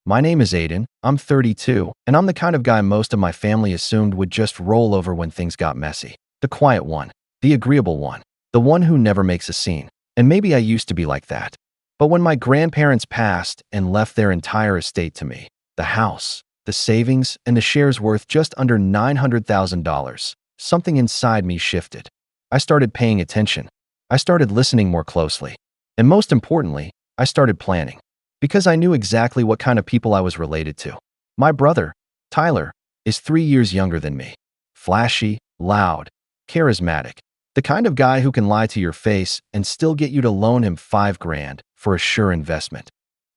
My name is Aiden, I'm 32, and I'm the kind of guy most of my family assumed would just roll over when things got messy. The quiet one, the agreeable one, the one who never makes a scene. And maybe I used to be like that. But when my grandparents passed and left their entire estate to me, the house, the savings, and the shares worth just under $900,000, something inside me shifted. I started paying attention. I started listening more closely. And most importantly, I started planning. Because I knew exactly what kind of people I was related to. My brother, Tyler, is 3 years younger than me. Flashy, loud, charismatic. The kind of guy who can lie to your face and still get you to loan him $5,000 for a sure investment.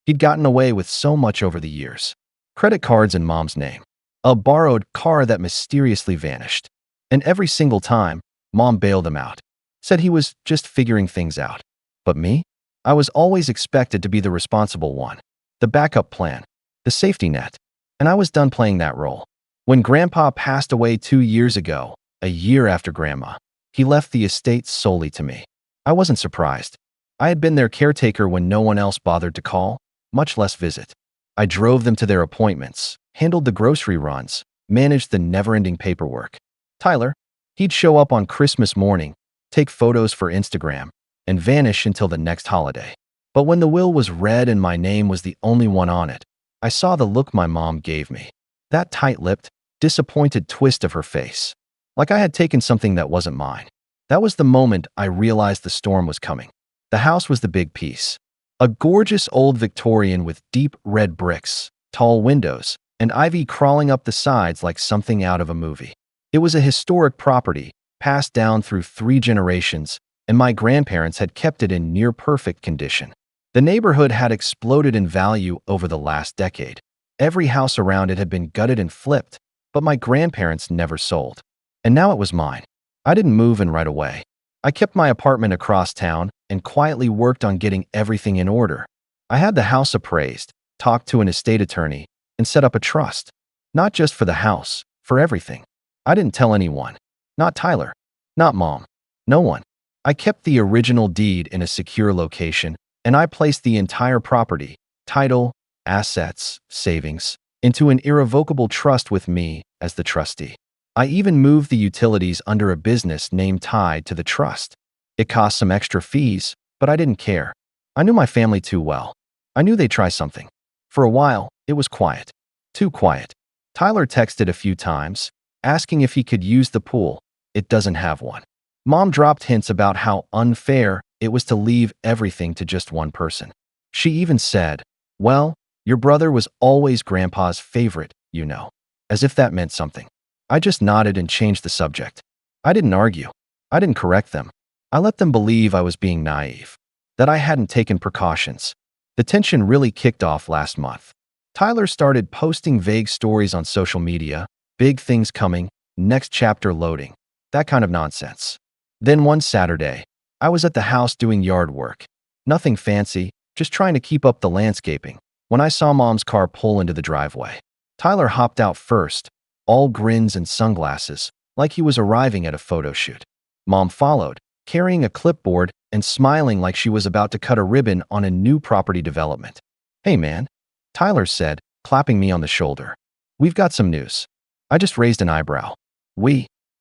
He'd gotten away with so much over the years. Credit cards in mom's name. A borrowed car that mysteriously vanished. And every single time, mom bailed him out. Said he was just figuring things out. But me? I was always expected to be the responsible one. The backup plan. The safety net. And I was done playing that role. When Grandpa passed away 2 years ago, a year after Grandma, he left the estate solely to me. I wasn't surprised. I had been their caretaker when no one else bothered to call, much less visit. I drove them to their appointments, handled the grocery runs, managed the never-ending paperwork. Tyler, he'd show up on Christmas morning, take photos for Instagram, and vanish until the next holiday. But when the will was read and my name was the only one on it, I saw the look my mom gave me. That tight-lipped, disappointed twist of her face. Like I had taken something that wasn't mine. That was the moment I realized the storm was coming. The house was the big piece. A gorgeous old Victorian with deep red bricks, tall windows, and ivy crawling up the sides like something out of a movie. It was a historic property, passed down through 3 generations, and my grandparents had kept it in near-perfect condition. The neighborhood had exploded in value over the last decade. Every house around it had been gutted and flipped, but my grandparents never sold. And now it was mine. I didn't move in right away. I kept my apartment across town and quietly worked on getting everything in order. I had the house appraised, talked to an estate attorney, and set up a trust. Not just for the house, for everything. I didn't tell anyone. Not Tyler. Not Mom. No one. I kept the original deed in a secure location, and I placed the entire property, title, assets, savings, into an irrevocable trust with me as the trustee. I even moved the utilities under a business name tied to the trust. It cost some extra fees, but I didn't care. I knew my family too well. I knew they'd try something. For a while, it was quiet. Too quiet. Tyler texted a few times, asking if he could use the pool. It doesn't have one. Mom dropped hints about how unfair it was to leave everything to just one person. She even said, "Well, your brother was always Grandpa's favorite, you know." As if that meant something. I just nodded and changed the subject. I didn't argue. I didn't correct them. I let them believe I was being naive, that I hadn't taken precautions. The tension really kicked off last month. Tyler started posting vague stories on social media, big things coming, next chapter loading, that kind of nonsense. Then one Saturday, I was at the house doing yard work. Nothing fancy, just trying to keep up the landscaping, when I saw Mom's car pull into the driveway. Tyler hopped out first, all grins and sunglasses, like he was arriving at a photo shoot. Mom followed, carrying a clipboard and smiling like she was about to cut a ribbon on a new property development. "Hey man," Tyler said, clapping me on the shoulder. "We've got some news." I just raised an eyebrow.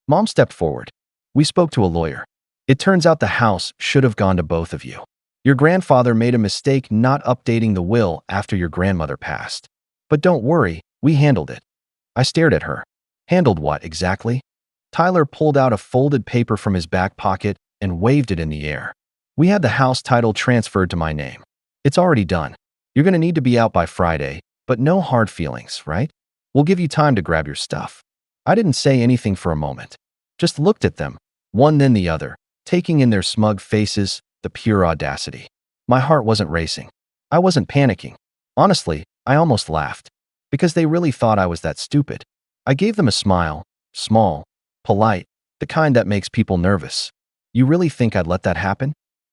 Mom stepped forward. "We spoke to a lawyer. It turns out the house should have gone to both of you. Your grandfather made a mistake not updating the will after your grandmother passed. But don't worry, we handled it." I stared at her. Handled what, exactly? Tyler pulled out a folded paper from his back pocket and waved it in the air. "We had the house title transferred to my name. It's already done. You're going to need to be out by Friday, but no hard feelings, right? We'll give you time to grab your stuff." I didn't say anything for a moment. Just looked at them, one then the other, taking in their smug faces, the pure audacity. My heart wasn't racing. I wasn't panicking. Honestly, I almost laughed. Because they really thought I was that stupid. I gave them a smile, small, polite, the kind that makes people nervous. "You really think I'd let that happen?"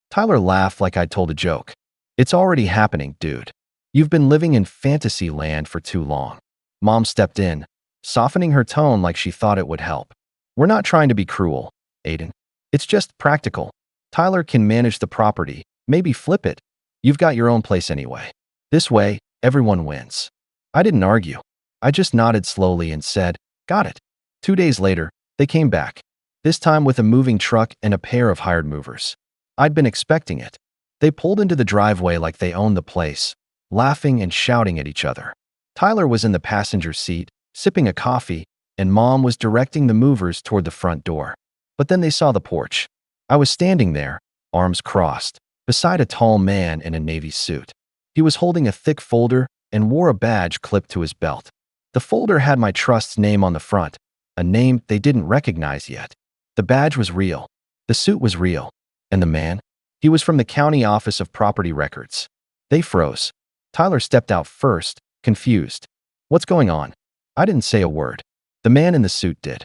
Tyler laughed like I'd told a joke. "It's already happening, dude. You've been living in fantasy land for too long." Mom stepped in, softening her tone like she thought it would help. "We're not trying to be cruel, Aiden. It's just practical. Tyler can manage the property, maybe flip it. You've got your own place anyway. This way, everyone wins." I didn't argue. I just nodded slowly and said, "Got it." 2 days later, they came back, this time with a moving truck and a pair of hired movers. I'd been expecting it. They pulled into the driveway like they owned the place, laughing and shouting at each other. Tyler was in the passenger seat, sipping a coffee, and Mom was directing the movers toward the front door. But then they saw the porch. I was standing there, arms crossed, beside a tall man in a navy suit. He was holding a thick folder and wore a badge clipped to his belt. The folder had my trust's name on the front, a name they didn't recognize yet. The badge was real. The suit was real. And the man? He was from the county office of property records. They froze. Tyler stepped out first, confused. "What's going on?" I didn't say a word. The man in the suit did.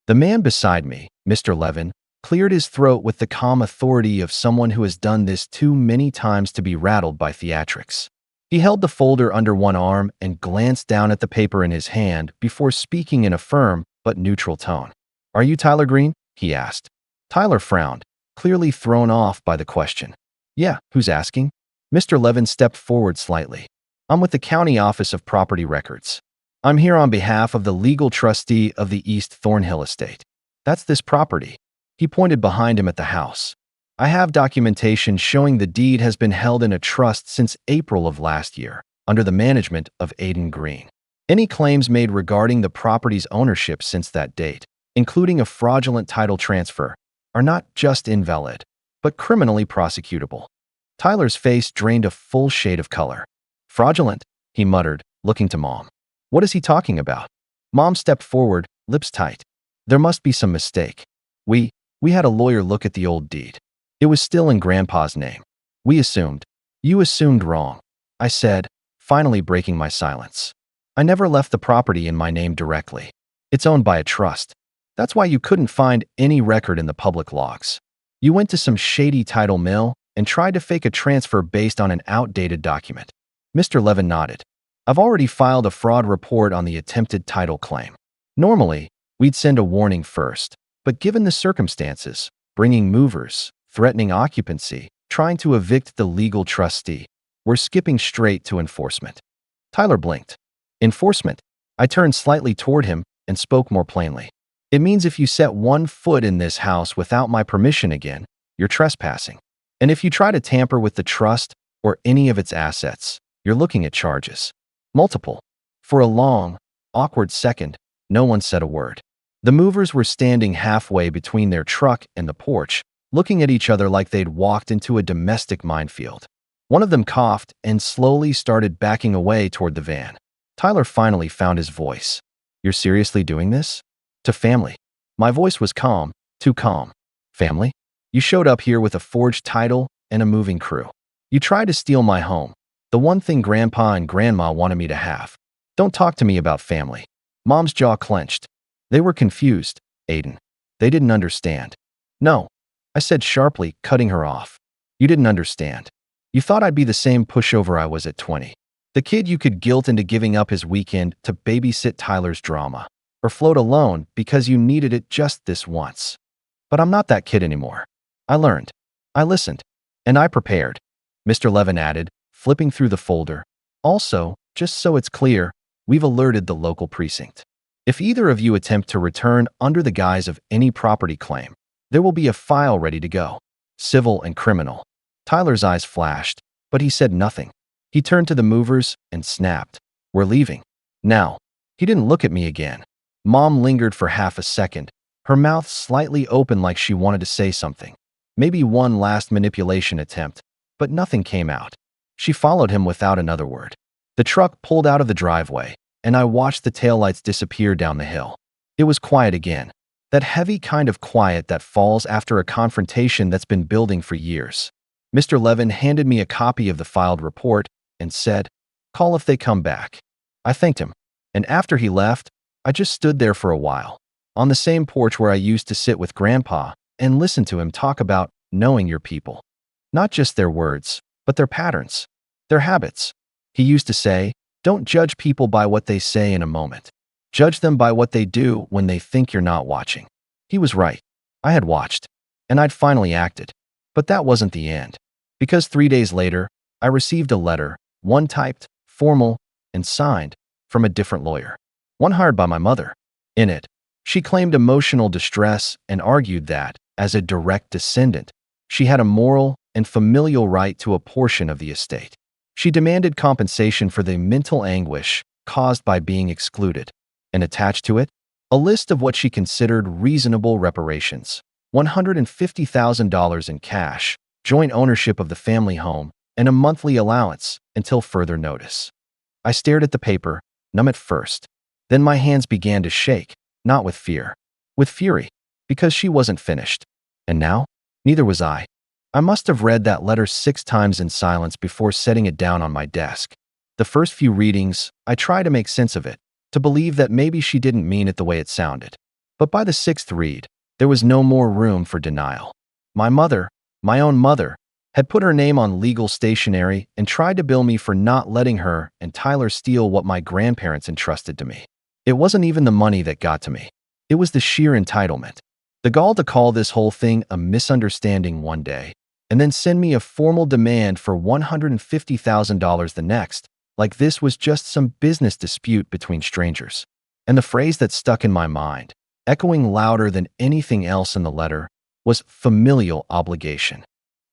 The man beside me, Mr. Levin, cleared his throat with the calm authority of someone who has done this too many times to be rattled by theatrics. He held the folder under one arm and glanced down at the paper in his hand before speaking in a firm but neutral tone. "Are you Tyler Green?" he asked. Tyler frowned, clearly thrown off by the question. "Yeah, who's asking?" Mr. Levin stepped forward slightly. "I'm with the county office of property records. I'm here on behalf of the legal trustee of the East Thornhill estate. That's this property." He pointed behind him at the house. "I have documentation showing the deed has been held in a trust since April of last year, under the management of Aidan Green. Any claims made regarding the property's ownership since that date, including a fraudulent title transfer, are not just invalid, but criminally prosecutable." Tyler's face drained a full shade of color. "Fraudulent?" he muttered, looking to Mom. "What is he talking about?" Mom stepped forward, lips tight. "There must be some mistake. We had a lawyer look at the old deed. It was still in Grandpa's name. We assumed." "You assumed wrong," I said, finally breaking my silence. "I never left the property in my name directly. It's owned by a trust. That's why you couldn't find any record in the public logs. You went to some shady title mill and tried to fake a transfer based on an outdated document." Mr. Levin nodded. "I've already filed a fraud report on the attempted title claim. Normally, we'd send a warning first, but given the circumstances, bringing movers, threatening occupancy, trying to evict the legal trustee, we're skipping straight to enforcement." Tyler blinked. "Enforcement?" I turned slightly toward him and spoke more plainly. "It means if you set one foot in this house without my permission again, you're trespassing. And if you try to tamper with the trust or any of its assets, you're looking at charges. Multiple." For a long, awkward second, no one said a word. The movers were standing halfway between their truck and the porch, looking at each other like they'd walked into a domestic minefield. One of them coughed and slowly started backing away toward the van. Tyler finally found his voice. "You're seriously doing this? To family?" My voice was calm, too calm. "Family? You showed up here with a forged title and a moving crew. You tried to steal my home, the one thing Grandpa and Grandma wanted me to have. Don't talk to me about family." Mom's jaw clenched. They were confused, Aidan. They didn't understand. "No," I said sharply, cutting her off. "You didn't understand. You thought I'd be the same pushover I was at 20. The kid you could guilt into giving up his weekend to babysit Tyler's drama, or float alone because you needed it just this once. But I'm not that kid anymore. I learned. I listened. And I prepared." Mr. Levin added, flipping through the folder. "Also, just so it's clear, we've alerted the local precinct. If either of you attempt to return under the guise of any property claim, there will be a file ready to go, civil and criminal." Tyler's eyes flashed, but he said nothing. He turned to the movers and snapped, "We're leaving. Now." He didn't look at me again. Mom lingered for half a second, her mouth slightly open like she wanted to say something. Maybe one last manipulation attempt, but nothing came out. She followed him without another word. The truck pulled out of the driveway, and I watched the taillights disappear down the hill. It was quiet again, that heavy kind of quiet that falls after a confrontation that's been building for years. Mr. Levin handed me a copy of the filed report and said, "Call if they come back." I thanked him, and after he left, I just stood there for a while, on the same porch where I used to sit with Grandpa and listen to him talk about knowing your people. Not just their words, but their patterns, their habits. He used to say, "Don't judge people by what they say in a moment. Judge them by what they do when they think you're not watching." He was right. I had watched, and I'd finally acted. But that wasn't the end, because 3 days later, I received a letter, one typed, formal, and signed, from a different lawyer, one hired by my mother. In it, she claimed emotional distress and argued that, as a direct descendant, she had a moral and familial right to a portion of the estate. She demanded compensation for the mental anguish caused by being excluded, and attached to it, a list of what she considered reasonable reparations: $150,000 in cash, joint ownership of the family home, and a monthly allowance until further notice. I stared at the paper, numb at first. Then my hands began to shake, not with fear, with fury, because she wasn't finished. And now, neither was I. I must have read that letter 6 times in silence before setting it down on my desk. The first few readings, I tried to make sense of it, to believe that maybe she didn't mean it the way it sounded. But by the 6th read, there was no more room for denial. My mother, my own mother, had put her name on legal stationery and tried to bill me for not letting her and Tyler steal what my grandparents entrusted to me. It wasn't even the money that got to me. It was the sheer entitlement. The gall to call this whole thing a misunderstanding one day, and then send me a formal demand for $150,000 the next, like this was just some business dispute between strangers. And the phrase that stuck in my mind, echoing louder than anything else in the letter, was familial obligation.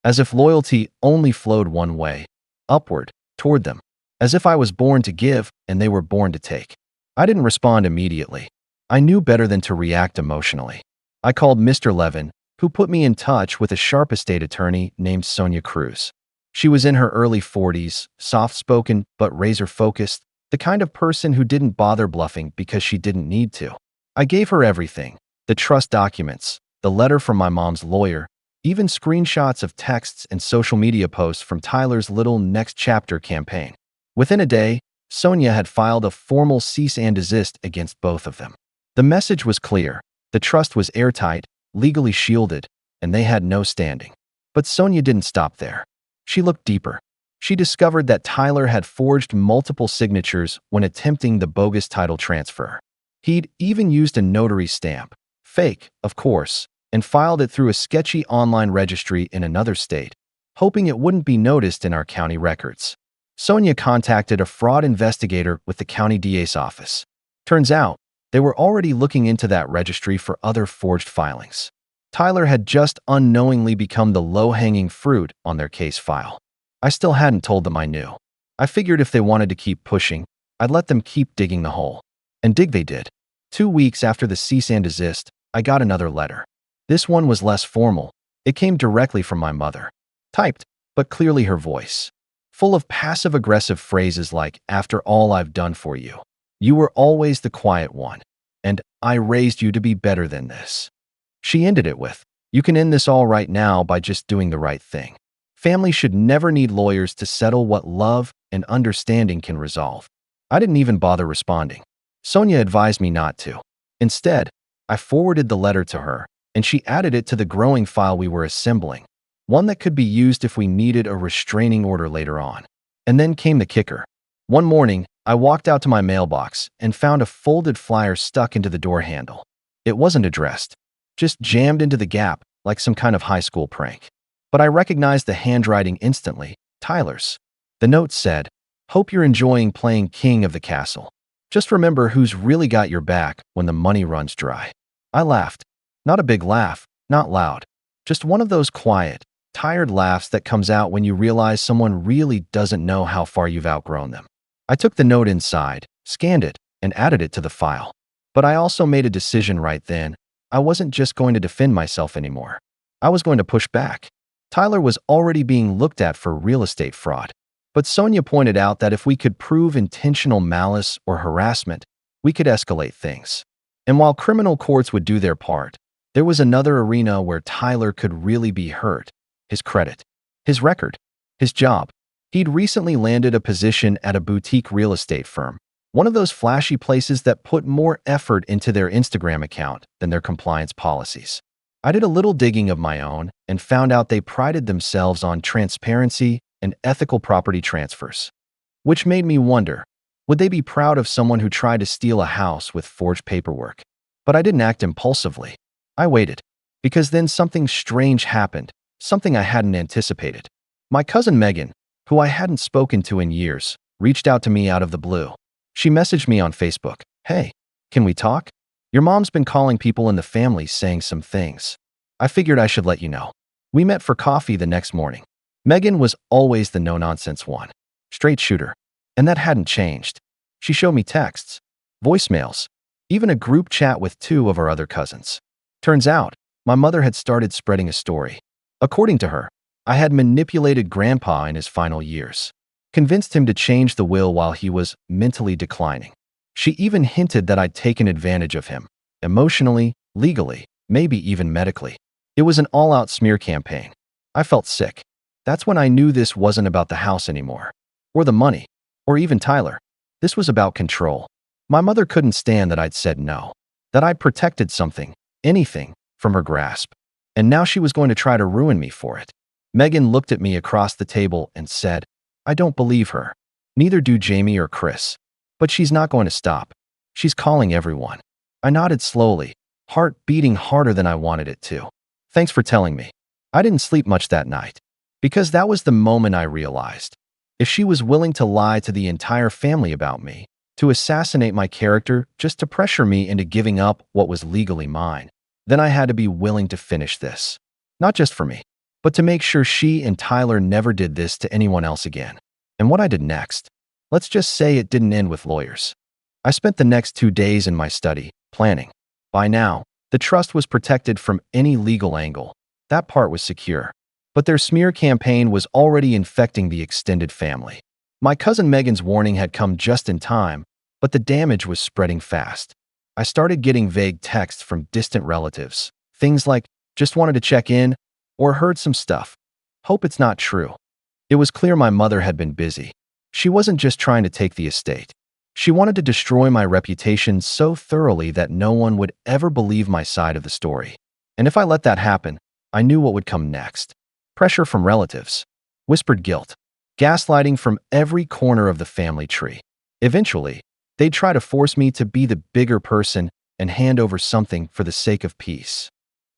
As if loyalty only flowed one way, upward, toward them. As if I was born to give and they were born to take. I didn't respond immediately. I knew better than to react emotionally. I called Mr. Levin, who put me in touch with a sharp estate attorney named Sonia Cruz. She was in her early 40s, soft-spoken but razor-focused, the kind of person who didn't bother bluffing because she didn't need to. I gave her everything: the trust documents, the letter from my mom's lawyer, even screenshots of texts and social media posts from Tyler's little Next Chapter campaign. Within a day, Sonia had filed a formal cease and desist against both of them. The message was clear: the trust was airtight, legally shielded, and they had no standing. But Sonia didn't stop there. She looked deeper. She discovered that Tyler had forged multiple signatures when attempting the bogus title transfer. He'd even used a notary stamp, fake, of course, and filed it through a sketchy online registry in another state, hoping it wouldn't be noticed in our county records. Sonia contacted a fraud investigator with the county DA's office. Turns out, they were already looking into that registry for other forged filings. Tyler had just unknowingly become the low-hanging fruit on their case file. I still hadn't told them I knew. I figured if they wanted to keep pushing, I'd let them keep digging the hole. And dig they did. 2 weeks after the cease and desist, I got another letter. This one was less formal. It came directly from my mother. Typed, but clearly her voice. Full of passive-aggressive phrases like, "After all I've done for you, you were always the quiet one, and I raised you to be better than this." She ended it with, "You can end this all right now by just doing the right thing. Family should never need lawyers to settle what love and understanding can resolve." I didn't even bother responding. Sonia advised me not to. Instead, I forwarded the letter to her, and she added it to the growing file we were assembling, one that could be used if we needed a restraining order later on. And then came the kicker. One morning, I walked out to my mailbox and found a folded flyer stuck into the door handle. It wasn't addressed, just jammed into the gap like some kind of high school prank. But I recognized the handwriting instantly, Tyler's. The note said, "Hope you're enjoying playing king of the castle. Just remember who's really got your back when the money runs dry." I laughed. Not a big laugh, not loud. Just one of those quiet, tired laughs that comes out when you realize someone really doesn't know how far you've outgrown them. I took the note inside, scanned it, and added it to the file. But I also made a decision right then. I wasn't just going to defend myself anymore. I was going to push back. Tyler was already being looked at for real estate fraud. But Sonia pointed out that if we could prove intentional malice or harassment, we could escalate things. And while criminal courts would do their part, there was another arena where Tyler could really be hurt: his credit, his record, his job. He'd recently landed a position at a boutique real estate firm, one of those flashy places that put more effort into their Instagram account than their compliance policies. I did a little digging of my own and found out they prided themselves on transparency and ethical property transfers. Which made me wonder, would they be proud of someone who tried to steal a house with forged paperwork? But I didn't act impulsively. I waited, because then something strange happened, something I hadn't anticipated. My cousin Megan, who I hadn't spoken to in years, reached out to me out of the blue. She messaged me on Facebook. Hey, can we talk? Your mom's been calling people in the family saying some things. I figured I should let you know. We met for coffee the next morning. Megan was always the no-nonsense one. Straight shooter. And that hadn't changed. She showed me texts, voicemails, even a group chat with 2 of our other cousins. Turns out, my mother had started spreading a story. According to her, I had manipulated Grandpa in his final years, convinced him to change the will while he was mentally declining. She even hinted that I'd taken advantage of him, emotionally, legally, maybe even medically. It was an all-out smear campaign. I felt sick. That's when I knew this wasn't about the house anymore, or the money, or even Tyler. This was about control. My mother couldn't stand that I'd said no, that I'd protected something, anything, from her grasp. And now she was going to try to ruin me for it. Megan looked at me across the table and said, I don't believe her. Neither do Jamie or Chris. But she's not going to stop. She's calling everyone. I nodded slowly, heart beating harder than I wanted it to. Thanks for telling me. I didn't sleep much that night. Because that was the moment I realized. If she was willing to lie to the entire family about me, to assassinate my character just to pressure me into giving up what was legally mine, then I had to be willing to finish this. Not just for me, but to make sure she and Tyler never did this to anyone else again. And what I did next, let's just say it didn't end with lawyers. I spent the next 2 days in my study, planning. By now, the trust was protected from any legal angle. That part was secure. But their smear campaign was already infecting the extended family. My cousin Megan's warning had come just in time, but the damage was spreading fast. I started getting vague texts from distant relatives. Things like, just wanted to check in, or heard some stuff. Hope it's not true. It was clear my mother had been busy. She wasn't just trying to take the estate. She wanted to destroy my reputation so thoroughly that no one would ever believe my side of the story. And if I let that happen, I knew what would come next. Pressure from relatives, whispered guilt, gaslighting from every corner of the family tree. Eventually, they'd try to force me to be the bigger person and hand over something for the sake of peace.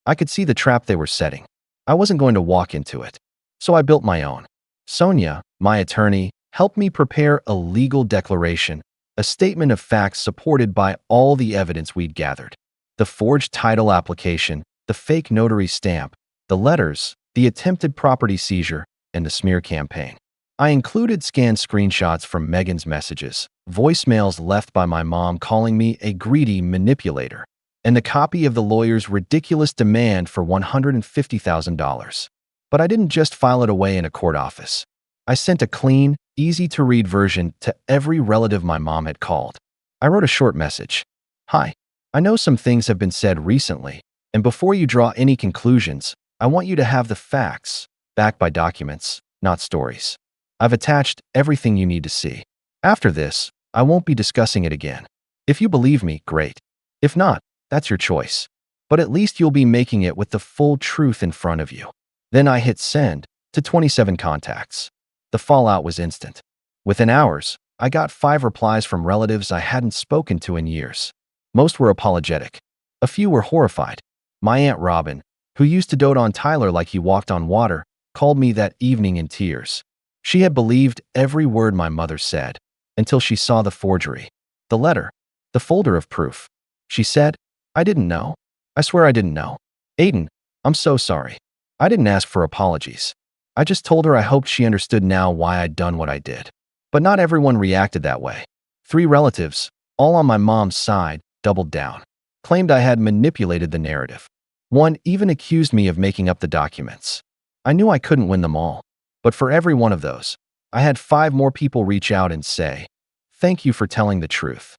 I could see the trap they were setting. I wasn't going to walk into it, so I built my own. Sonia, my attorney, helped me prepare a legal declaration, a statement of facts supported by all the evidence we'd gathered. The forged title application, the fake notary stamp, the letters, the attempted property seizure, and the smear campaign. I included scanned screenshots from Megan's messages, voicemails left by my mom calling me a greedy manipulator, and the copy of the lawyer's ridiculous demand for $150,000. But I didn't just file it away in a court office. I sent a clean, easy-to-read version to every relative my mom had called. I wrote a short message. Hi, I know some things have been said recently, and before you draw any conclusions, I want you to have the facts, backed by documents, not stories. I've attached everything you need to see. After this, I won't be discussing it again. If you believe me, great. If not, that's your choice. But at least you'll be making it with the full truth in front of you. Then I hit send to 27 contacts. The fallout was instant. Within hours, I got 5 replies from relatives I hadn't spoken to in years. Most were apologetic. A few were horrified. My Aunt Robin, who used to dote on Tyler like he walked on water, called me that evening in tears. She had believed every word my mother said, until she saw the forgery, the letter, the folder of proof. She said, I didn't know. I swear I didn't know. Aiden, I'm so sorry. I didn't ask for apologies. I just told her I hoped she understood now why I'd done what I did. But not everyone reacted that way. 3 relatives, all on my mom's side, doubled down, claimed I had manipulated the narrative. One even accused me of making up the documents. I knew I couldn't win them all, but for every one of those, I had 5 more people reach out and say, thank you for telling the truth.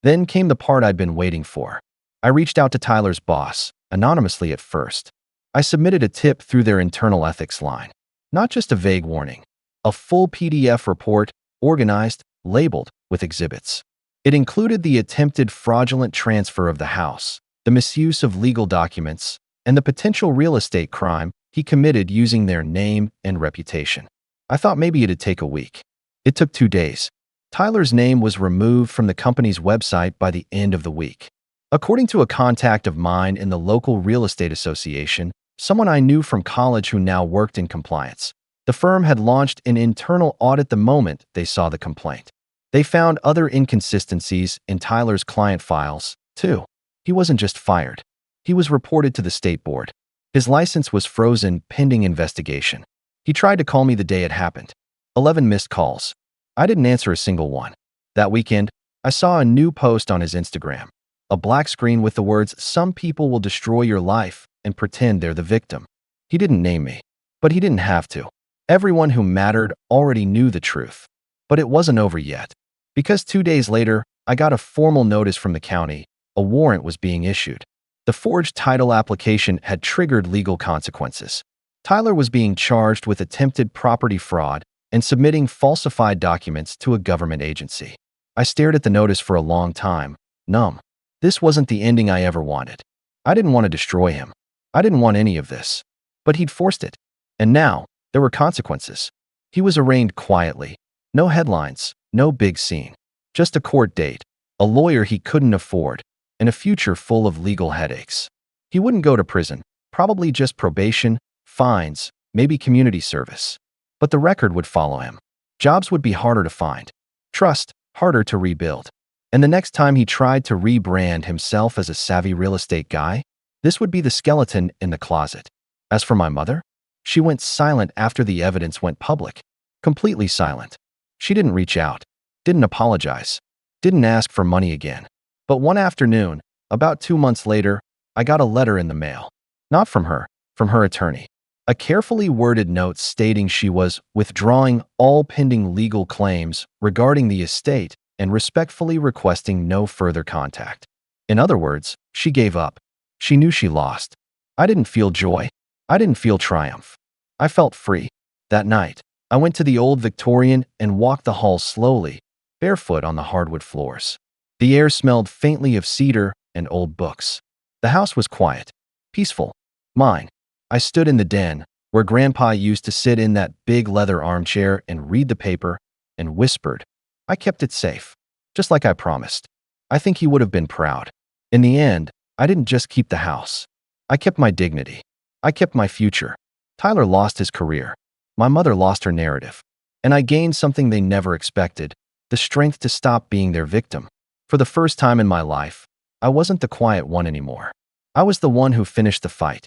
Then came the part I'd been waiting for. I reached out to Tyler's boss, anonymously at first. I submitted a tip through their internal ethics line. Not just a vague warning, a full PDF report, organized, labeled, with exhibits. It included the attempted fraudulent transfer of the house, the misuse of legal documents, and the potential real estate crime he committed using their name and reputation. I thought maybe it'd take a week. It took 2 days. Tyler's name was removed from the company's website by the end of the week. According to a contact of mine in the local real estate association, someone I knew from college who now worked in compliance, the firm had launched an internal audit the moment they saw the complaint. They found other inconsistencies in Tyler's client files, too. He wasn't just fired. He was reported to the state board. His license was frozen pending investigation. He tried to call me the day it happened. 11 missed calls. I didn't answer a single one. That weekend, I saw a new post on his Instagram. A black screen with the words, "Some people will destroy your life and pretend they're the victim." He didn't name me, but he didn't have to. Everyone who mattered already knew the truth. But it wasn't over yet. Because 2 days later, I got a formal notice from the county. A warrant was being issued. The forged title application had triggered legal consequences. Tyler was being charged with attempted property fraud and submitting falsified documents to a government agency. I stared at the notice for a long time, numb. This wasn't the ending I ever wanted. I didn't want to destroy him. I didn't want any of this. But he'd forced it. And now, there were consequences. He was arraigned quietly. No headlines, no big scene. Just a court date, a lawyer he couldn't afford, and a future full of legal headaches. He wouldn't go to prison, probably just probation, fines, maybe community service. But the record would follow him. Jobs would be harder to find. Trust, harder to rebuild. And the next time he tried to rebrand himself as a savvy real estate guy, this would be the skeleton in the closet. As for my mother, she went silent after the evidence went public. Completely silent. She didn't reach out, didn't apologize, didn't ask for money again. But one afternoon, about 2 months later, I got a letter in the mail. Not from her attorney. A carefully worded note stating she was withdrawing all pending legal claims regarding the estate and respectfully requesting no further contact. In other words, she gave up. She knew she lost. I didn't feel joy. I didn't feel triumph. I felt free. That night, I went to the old Victorian and walked the halls slowly, barefoot on the hardwood floors. The air smelled faintly of cedar and old books. The house was quiet, peaceful, mine. I stood in the den, where Grandpa used to sit in that big leather armchair and read the paper, and whispered. I kept it safe, just like I promised. I think he would have been proud. In the end, I didn't just keep the house. I kept my dignity. I kept my future. Tyler lost his career. My mother lost her narrative. And I gained something they never expected, the strength to stop being their victim. For the first time in my life, I wasn't the quiet one anymore. I was the one who finished the fight.